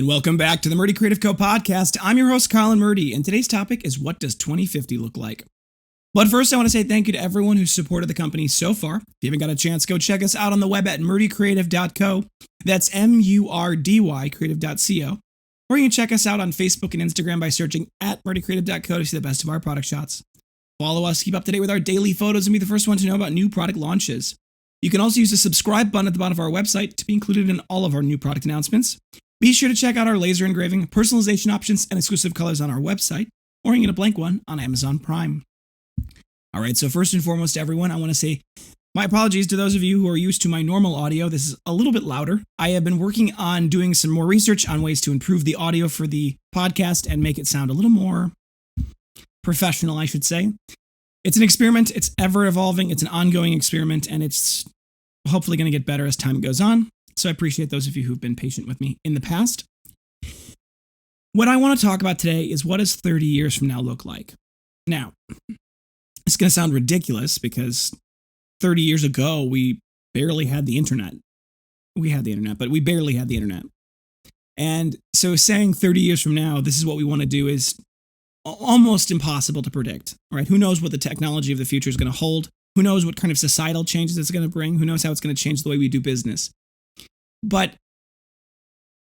And welcome back to the Murdy Creative Co podcast. I'm your host, Colin Murdy, and today's topic is what does 2050 look like? But first, I want to say thank you to everyone who's supported the company so far. If you haven't got a chance, go check us out on the web at murdycreative.co. That's M-U-R-D-Y creative.co. Or you can check us out on Facebook and Instagram by searching at murdycreative.co to see the best of our product shots. Follow us, keep up to date with our daily photos, and be the first one to know about new product launches. You can also use the subscribe button at the bottom of our website to be included in all of our new product announcements. Be sure to check out our laser engraving, personalization options, and exclusive colors on our website, or you can get a blank one on Amazon Prime. All right, so first and foremost, everyone, I want to say my apologies to those of you who are used to my normal audio. This is a little bit louder. I have been working on doing some more research on ways to improve the audio for the podcast and make it sound a little more professional, I should say. It's an experiment. It's ever evolving. It's an ongoing experiment, and it's hopefully going to get better as time goes on. So I appreciate those of you who've been patient with me in the past. What I want to talk about today is what does 30 years from now look like? Now, it's going to sound ridiculous because 30 years ago, we barely had the internet. We had the internet, but we barely had the internet. And so saying 30 years from now, this is what we want to do is almost impossible to predict, right? Who knows what the technology of the future is going to hold? Who knows what kind of societal changes it's going to bring? Who knows how it's going to change the way we do business? But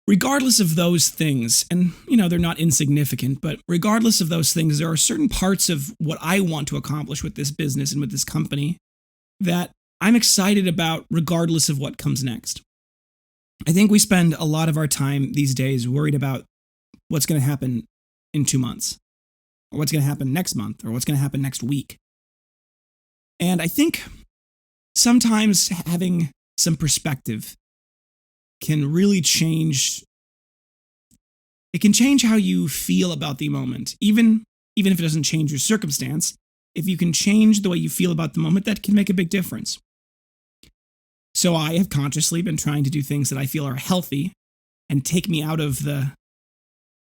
regardless of those things, and they're not insignificant, but regardless of those things, there are certain parts of what I want to accomplish with this business and with this company that I'm excited about regardless of what comes next. I think we spend a lot of our time these days worried about what's going to happen in 2 months, or what's going to happen next month, or what's going to happen next week. And I think sometimes having some perspective can really change. It can change how you feel about the moment, even if it doesn't change your circumstance. If you can change the way you feel about the moment, that can make a big difference. So I have consciously been trying to do things that I feel are healthy and take me out of the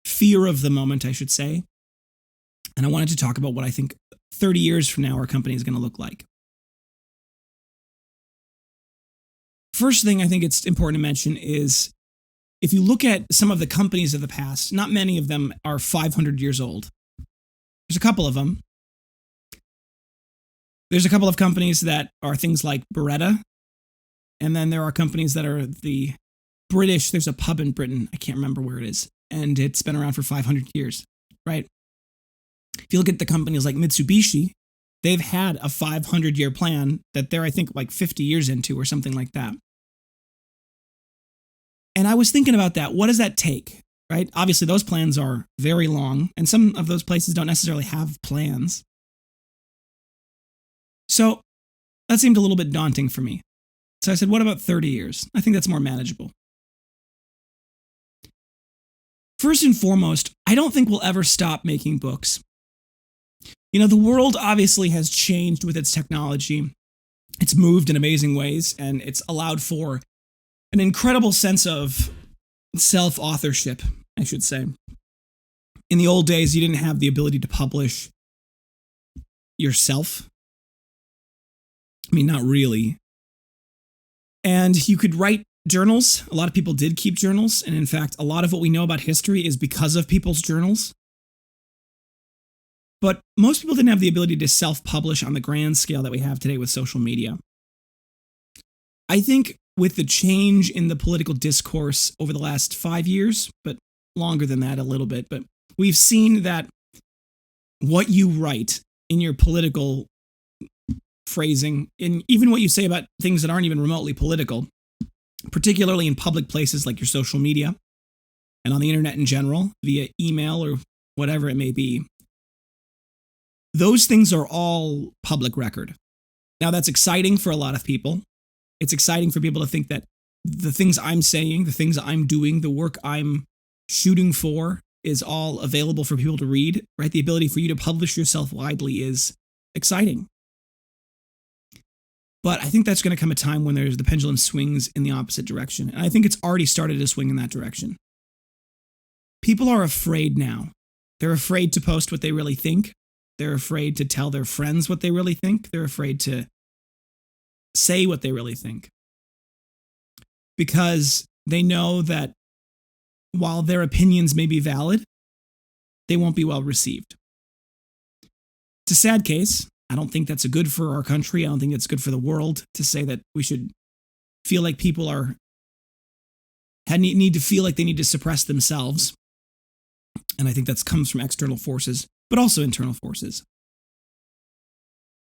fear of the moment, I should say. And I wanted to talk about what I think 30 years from now our company is going to look like. First thing I think it's important to mention is if you look at some of the companies of the past, not many of them are 500 years old. There's a couple of them. There's a couple of companies that are things like Beretta, and then there are companies that are the British. There's a pub in Britain, I can't remember where it is, and it's been around for 500 years, right? If you look at the companies like Mitsubishi, they've had a 500-year plan that they're, I think, like 50 years into or something like that. And I was thinking about that. What does that take, right? Obviously, those plans are very long, and some of those places don't necessarily have plans. So that seemed a little bit daunting for me. So I said, what about 30 years? I think that's more manageable. First and foremost, I don't think we'll ever stop making books. The world obviously has changed with its technology. It's moved in amazing ways, and it's allowed for an incredible sense of self-authorship, I should say. In the old days, you didn't have the ability to publish yourself. I mean, not really. And you could write journals. A lot of people did keep journals, and in fact, a lot of what we know about history is because of people's journals. But most people didn't have the ability to self-publish on the grand scale that we have today with social media. I think with the change in the political discourse over the last 5 years, but longer than that a little bit, but we've seen that what you write in your political phrasing, and even what you say about things that aren't even remotely political, particularly in public places like your social media and on the internet in general, via email or whatever it may be, those things are all public record. Now, that's exciting for a lot of people. It's exciting for people to think that the things I'm saying, the things I'm doing, the work I'm shooting for is all available for people to read, right? The ability for you to publish yourself widely is exciting. But I think that's going to come a time when the pendulum swings in the opposite direction. And I think it's already started to swing in that direction. People are afraid now. They're afraid to post what they really think. They're afraid to tell their friends what they really think. They're afraid to say what they really think. Because they know that while their opinions may be valid, they won't be well received. It's a sad case. I don't think that's good for our country. I don't think that's good for the world to say that we should feel like people need to feel like they need to suppress themselves. And I think that comes from external forces, but also internal forces.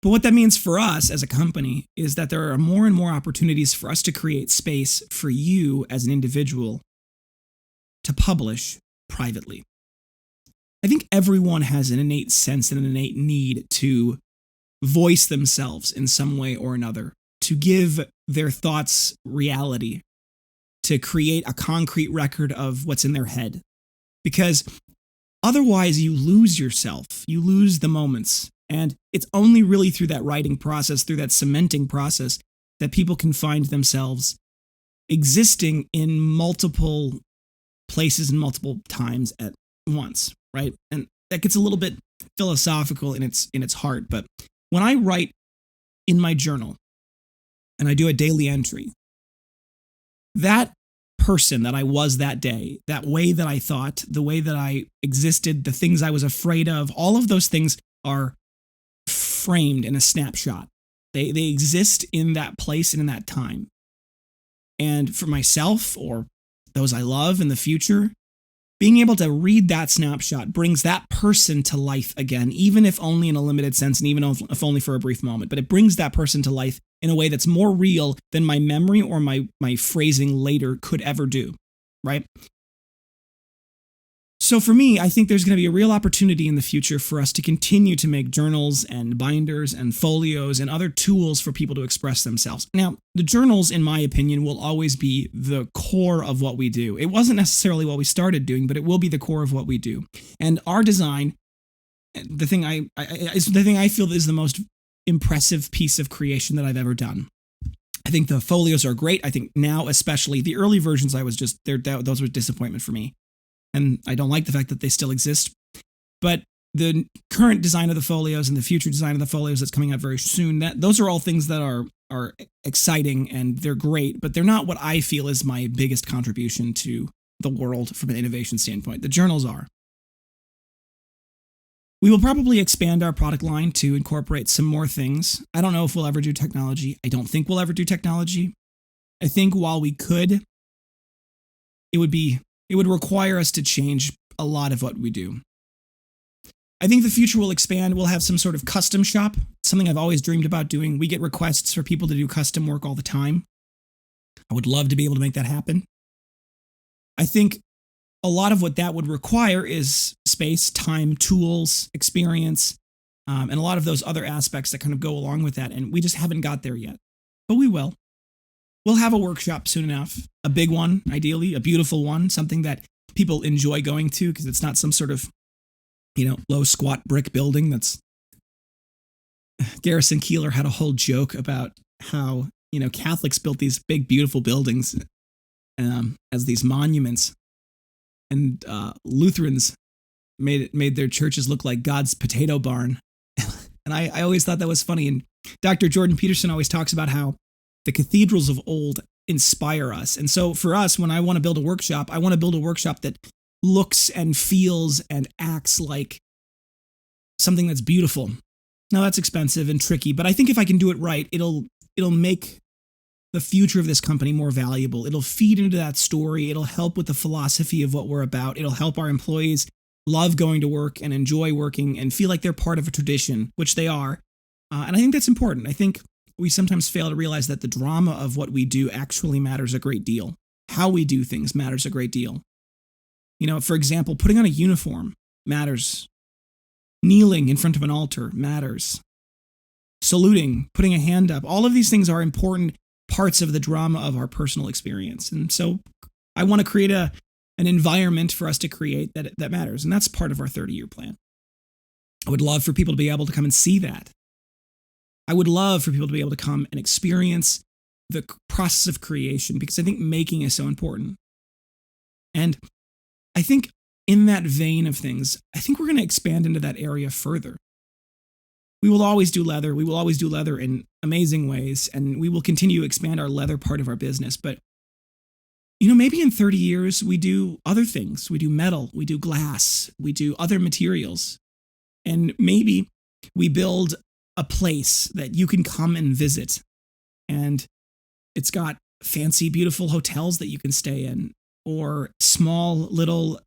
But what that means for us as a company is that there are more and more opportunities for us to create space for you as an individual to publish privately. I think everyone has an innate sense and an innate need to voice themselves in some way or another, to give their thoughts reality, to create a concrete record of what's in their head. Because otherwise you lose yourself, you lose the moments. And it's only really through that writing process, through that cementing process, that people can find themselves existing in multiple places and multiple times at once, right? And that gets a little bit philosophical in its heart. But when I write in my journal and I do a daily entry, that person that I was that day, that way that I thought, the way that I existed, the things I was afraid of, all of those things are framed in a snapshot. They exist in that place and in that time. And for myself or those I love in the future, being able to read that snapshot brings that person to life again, even if only in a limited sense and even if only for a brief moment. But it brings that person to life in a way that's more real than my memory or my phrasing later could ever do, right? So for me, I think there's going to be a real opportunity in the future for us to continue to make journals and binders and folios and other tools for people to express themselves. Now, the journals, in my opinion, will always be the core of what we do. It wasn't necessarily what we started doing, but it will be the core of what we do. And our design, the thing I feel is the most impressive piece of creation that I've ever done. I think the folios are great. I think now, especially the early versions, those were a disappointment for me. And I don't like the fact that they still exist. But the current design of the folios and the future design of the folios that's coming out very soon, those are all things that are exciting and they're great, but they're not what I feel is my biggest contribution to the world from an innovation standpoint. The journals are. We will probably expand our product line to incorporate some more things. I don't know if we'll ever do technology. I don't think we'll ever do technology. I think while we could, it would require us to change a lot of what we do. I think the future will expand. We'll have some sort of custom shop, something I've always dreamed about doing. We get requests for people to do custom work all the time. I would love to be able to make that happen. I think a lot of what that would require is space, time, tools, experience, and a lot of those other aspects that kind of go along with that. And we just haven't got there yet, but we will. We'll have a workshop soon enough, a big one, ideally, a beautiful one, something that people enjoy going to because it's not some sort of, low squat brick building that's... Garrison Keillor had a whole joke about how, Catholics built these big, beautiful buildings as these monuments, and Lutherans made their churches look like God's potato barn. And I always thought that was funny. And Dr. Jordan Peterson always talks about how the cathedrals of old inspire us. And so for us, when I want to build a workshop, I want to build a workshop that looks and feels and acts like something that's beautiful. Now that's expensive and tricky, but I think if I can do it right, it'll make the future of this company more valuable. It'll feed into that story. It'll help with the philosophy of what we're about. It'll help our employees love going to work and enjoy working and feel like they're part of a tradition, which they are. And I think that's important. I think we sometimes fail to realize that the drama of what we do actually matters a great deal. How we do things matters a great deal. For example, putting on a uniform matters. Kneeling in front of an altar matters. Saluting, putting a hand up, all of these things are important parts of the drama of our personal experience. And so I want to create an environment for us to create that matters. And that's part of our 30-year plan. I would love for people to be able to come and see that. I would love for people to be able to come and experience the process of creation because I think making is so important. And I think in that vein of things, I think we're going to expand into that area further. We will always do leather. We will always do leather in amazing ways, and we will continue to expand our leather part of our business. But maybe in 30 years, we do other things. We do metal, we do glass, we do other materials. And maybe we build a place that you can come and visit. And it's got fancy, beautiful hotels that you can stay in, or small little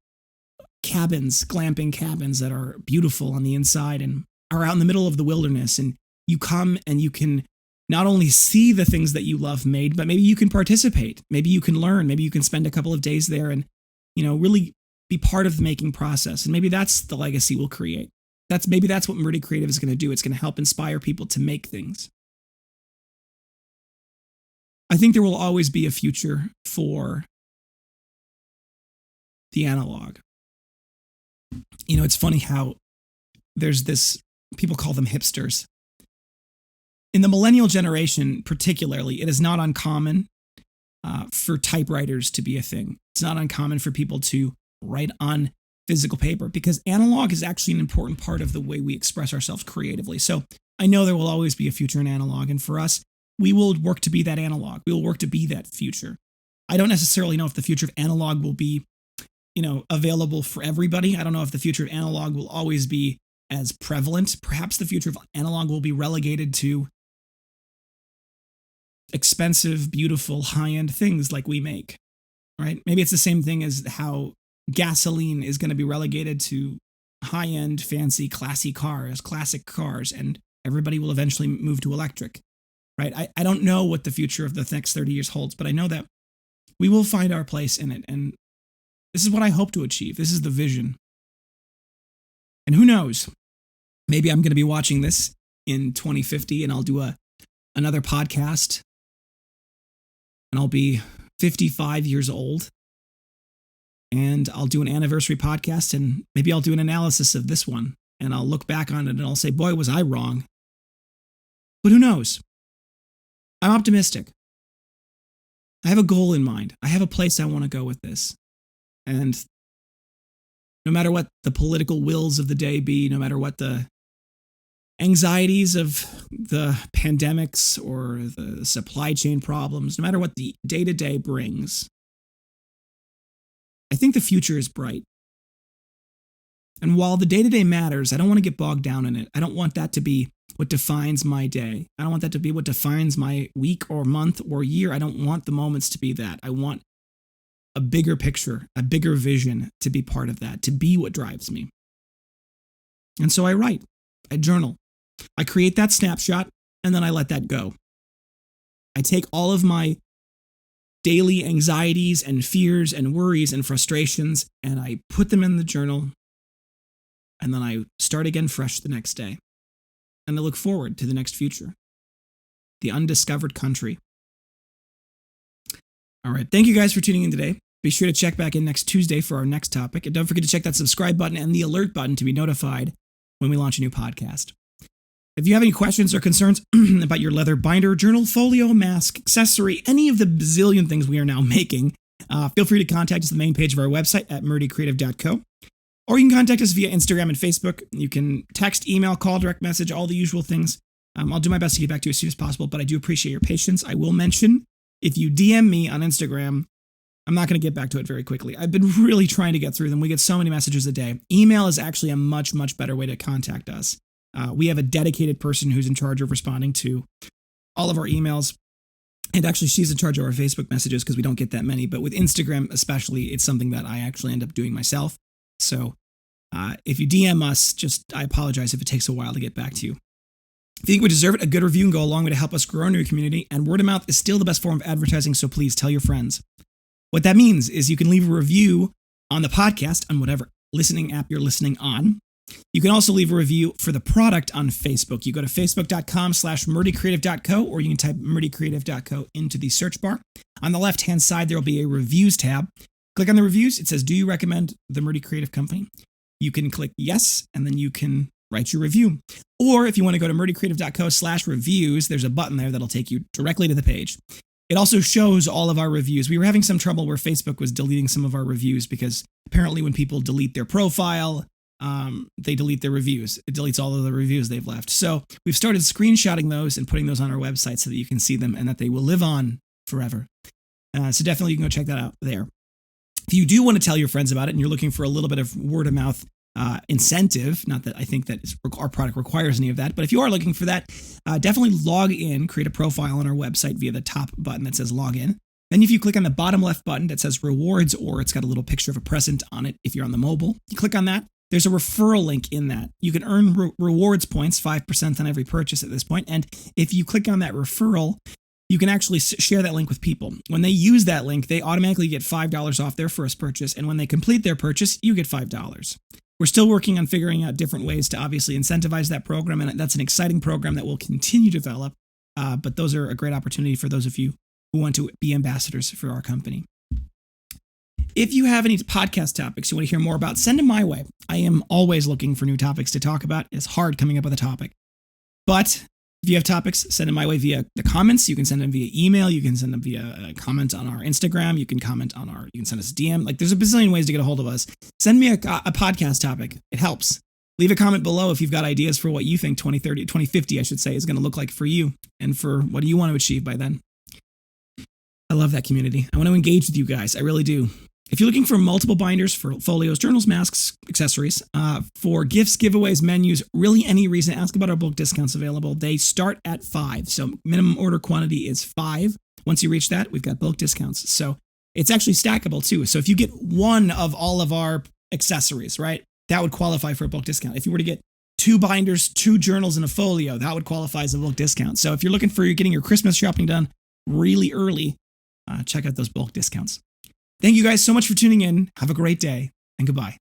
cabins, glamping cabins that are beautiful on the inside and are out in the middle of the wilderness. And you come and you can not only see the things that you love made, but maybe you can participate. Maybe you can learn. Maybe you can spend a couple of days there and, really be part of the making process. And maybe that's the legacy we'll create. Maybe that's what Murdy Creative is going to do. It's going to help inspire people to make things. I think there will always be a future for the analog. It's funny how there's this, people call them hipsters. In the millennial generation, particularly, it is not uncommon for typewriters to be a thing. It's not uncommon for people to write on physical paper because analog is actually an important part of the way we express ourselves creatively. So I know there will always be a future in analog. And for us, we will work to be that analog. We will work to be that future. I don't necessarily know if the future of analog will be, available for everybody. I don't know if the future of analog will always be as prevalent. Perhaps the future of analog will be relegated to expensive, beautiful, high-end things like we make, right? Maybe it's the same thing as how gasoline is going to be relegated to high-end, fancy, classy cars, classic cars, and everybody will eventually move to electric, right? I don't know what the future of the next 30 years holds, but I know that we will find our place in it, and this is what I hope to achieve. This is the vision. And who knows? Maybe I'm going to be watching this in 2050 and I'll do another podcast and I'll be 55 years old and I'll do an anniversary podcast and maybe I'll do an analysis of this one and I'll look back on it and I'll say, boy, was I wrong. But who knows? I'm optimistic. I have a goal in mind. I have a place I want to go with this. And no matter what the political wills of the day be, no matter what the anxieties of the pandemics or the supply chain problems, no matter what the day-to-day brings, I think the future is bright. And while the day-to-day matters, I don't want to get bogged down in it. I don't want that to be what defines my day. I don't want that to be what defines my week or month or year. I don't want the moments to be that. I want a bigger picture, a bigger vision to be part of that, to be what drives me. And so I write, I journal, I create that snapshot, and then I let that go. I take all of my daily anxieties and fears and worries and frustrations, and I put them in the journal, and then I start again fresh the next day. And I look forward to the next future, the undiscovered country. All right, thank you guys for tuning in today. Be sure to check back in next Tuesday for our next topic. And don't forget to check that subscribe button and the alert button to be notified when we launch a new podcast. If you have any questions or concerns about your leather binder, journal, folio, mask, accessory, any of the bazillion things we are now making, feel free to contact us at the main page of our website at murdycreative.co. Or you can contact us via Instagram and Facebook. You can text, email, call, direct message, all the usual things. I'll do my best to get back to you as soon as possible, but I do appreciate your patience. I will mention, if you DM me on Instagram, I'm not going to get back to it very quickly. I've been really trying to get through them. We get so many messages a day. Email is actually a much, much better way to contact us. We have a dedicated person who's in charge of responding to all of our emails. And actually, she's in charge of our Facebook messages because we don't get that many. But with Instagram especially, it's something that I actually end up doing myself. So if you DM us, I apologize if it takes a while to get back to you. If you think we deserve it, a good review can go a long way to help us grow our new community. And word of mouth is still the best form of advertising, so please tell your friends. What that means is you can leave a review on the podcast on whatever listening app you're listening on. You can also leave a review for the product on Facebook. You go to facebook.com/murdycreative.co, or you can type murdycreative.co into the search bar. On the left-hand side, there will be a reviews tab. Click on the reviews. It says, do you recommend the Murdy Creative Company? You can click yes, and then you can write your review. Or if you want to go to murdycreative.co/reviews, there's a button there that'll take you directly to the page. It also shows all of our reviews. We were having some trouble where Facebook was deleting some of our reviews because apparently when people delete their profile, they delete their reviews. It deletes all of the reviews they've left. So we've started screenshotting those and putting those on our website so that you can see them and that they will live on forever. So definitely you can go check that out there. If you do want to tell your friends about it and you're looking for a little bit of word of mouth incentive, not that I think that our product requires any of that, but if you are looking for that, definitely log in, create a profile on our website via the top button that says log in. Then if you click on the bottom left button that says rewards, or it's got a little picture of a present on it if you're on the mobile, you click on that. There's a referral link in that. You can earn rewards points, 5% on every purchase at this point. And if you click on that referral, you can actually share that link with people. When they use that link, they automatically get $5 off their first purchase. And when they complete their purchase, you get $5. We're still working on figuring out different ways to obviously incentivize that program. And that's an exciting program that will continue to develop. But those are a great opportunity for those of you who want to be ambassadors for our company. If you have any podcast topics you want to hear more about, send them my way. I am always looking for new topics to talk about. It's hard coming up with a topic. But if you have topics, send them my way via the comments. You can send them via email. You can send them via a comment on our Instagram. You can comment on you can send us a DM. Like, there's a bazillion ways to get a hold of us. Send me a podcast topic. It helps. Leave a comment below if you've got ideas for what you think 2050, I should say, is going to look like for you and for what do you want to achieve by then. I love that community. I want to engage with you guys. I really do. If you're looking for multiple binders for folios, journals, masks, accessories, for gifts, giveaways, menus, really any reason, ask about our bulk discounts available. They start at 5. So minimum order quantity is 5. Once you reach that, we've got bulk discounts. So it's actually stackable too. So if you get one of all of our accessories, right, that would qualify for a bulk discount. If you were to get 2 binders, 2 journals, and a folio, that would qualify as a bulk discount. So if you're looking for getting your Christmas shopping done really early, check out those bulk discounts. Thank you guys so much for tuning in. Have a great day, and goodbye.